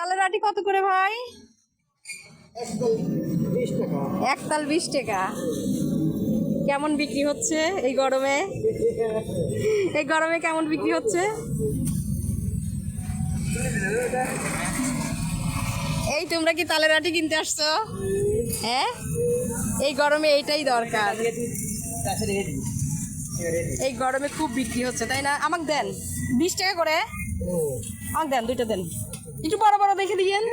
তালের আটি কত করে ভাই? একতাল 20 টাকা। একতাল 20 টাকা। কেমন বিক্রি হচ্ছে এই গরমে? এই গরমে কেমন বিক্রি হচ্ছে? এই তোমরা কি তালের আটি কিনতে আসছো? হ্যাঁ, এই গরমে এইটাই দরকার। এই গরমে খুব বিক্রি হচ্ছে তাই না? আমাকে দেন 20 টাকা করে। আমাকে দেন, দুইটা দেন, একটু বড় বড় দেখে দিয়েন।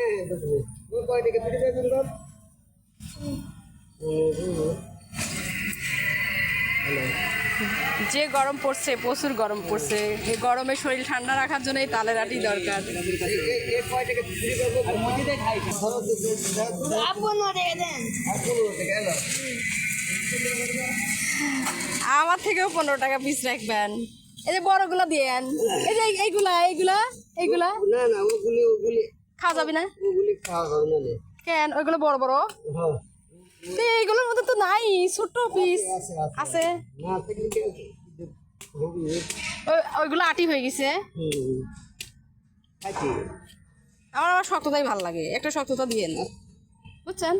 যে গরম পড়ছে, প্রচুর গরম পড়ছে, এই গরমে শরীর ঠান্ডা রাখার জন্য এই তালের আটি দরকার। আমার থেকেও 15 টাকা পিস রাখবেন। এই যে বড়গুলো দিয়েন, এই যে এইগুলা এইগুলা এইগুলা না না, ওগুলি খাওয়া যাবে না খাওয়া যাবে না। কেন? ওইগুলো বড় বড়, হ্যাঁ, তো এইগুলোর মধ্যে তো নাই, ছোট পিস আছে। না থাকলে কি হবে? ওইগুলো আটি হয়ে গেছে। আমার আবার শক্ততাই ভালো লাগে, একটা শক্ততা দিয়েন, বুঝছেন?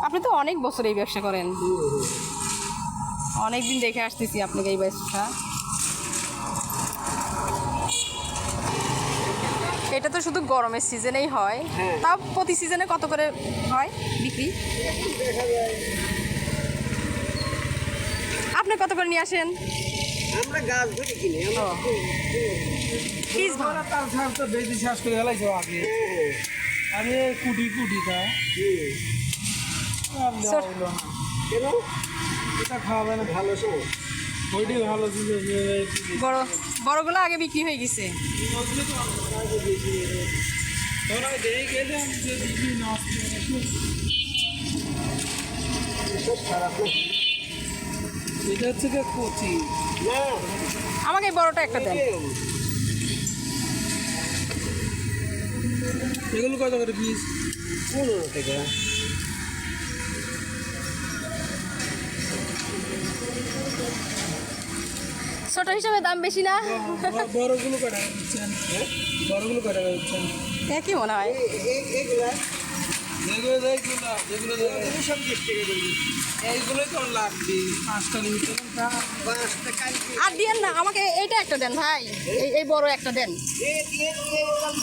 আপনি তো অনেক বছর এই ব্যবসা করেন, অনেক দিন দেখে আসতেছি আপনাকে এই ব্যবসা। এটা তো শুধু গরমের সিজনেই হয়, তাও প্রতি সিজনে কত করে হয় বিক্রি? আপনি কত করে নিয়ে আসেন? আমরা গাছ ধরে কিনি, পিস তার ছাড় তো বেশি শেষ করে গেলাইছো আগে। আমি কুটি কুটিটা আর দেওয়া হইলো না। কেন এটা খাওয়াবে না, ভালো সময় ওইটাই ভালো ছিল। বড় বড়গুলো আগে বিক্রি হয়ে গেছে। তোরা দেখে গেলাম যে দিদি নষ্ট সব খারাপ না। এটা হচ্ছে গিয়ে কচি। না আমাকে এই বড়টা একটা দেন। এগুলো কত করে পিস? 15 টাকা। ছোট হিসাবে দাম বেশি না? বড়গুলো কয় টাকা দিচ্ছেন? বড়গুলো কয় টাকা দিচ্ছেন? একই মনে হয়। এইগুলা যেগুলো যেগুলো এগুলো সব 20 টাকা করে। এইগুলোই তো লাগবে 5টা নিতে। 5টা কালকে আর দিয়েন না, আমাকে এইটা একটা দেন ভাই, এই বড় একটা দেন।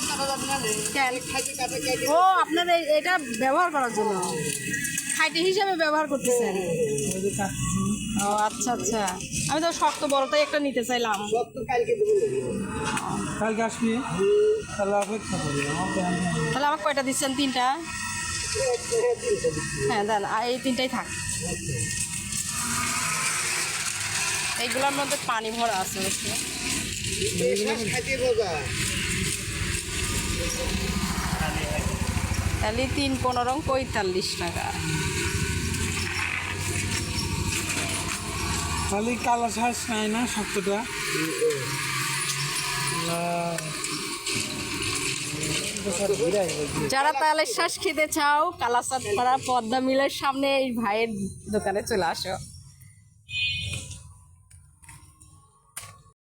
কাটা যাবে না রে। কেন? খাইতে কাটা কেটে ও আপনার এটা ব্যবহার করার জন্য, খাইতে হিসাবে ব্যবহার করতেছেন। ও আচ্ছা আচ্ছা, আমি তো শক্ত বড়টাই একটা নিতে চাইলাম। সব তো কালকে দেবো। কালকে আসবি, তাহলে অপেক্ষা করি। তাহলে আমাকে কয়টা দিচ্ছেন? 3টা? হ্যাঁ দেন, আর এই 3টাই থাক। এইগুলোর মধ্যে পানি ভরা আছে বুঝছো? খাইতে মজা। তাহলে 3 15 45 টাকা। খালি কালা শ্বাস নাই না শক্তটা। যারা তালের শ্বাস খেতে চাও, কালাচাঁদপাড়া পদ্মা মিলের সামনে এই ভাইয়ের দোকানে চলে আসো।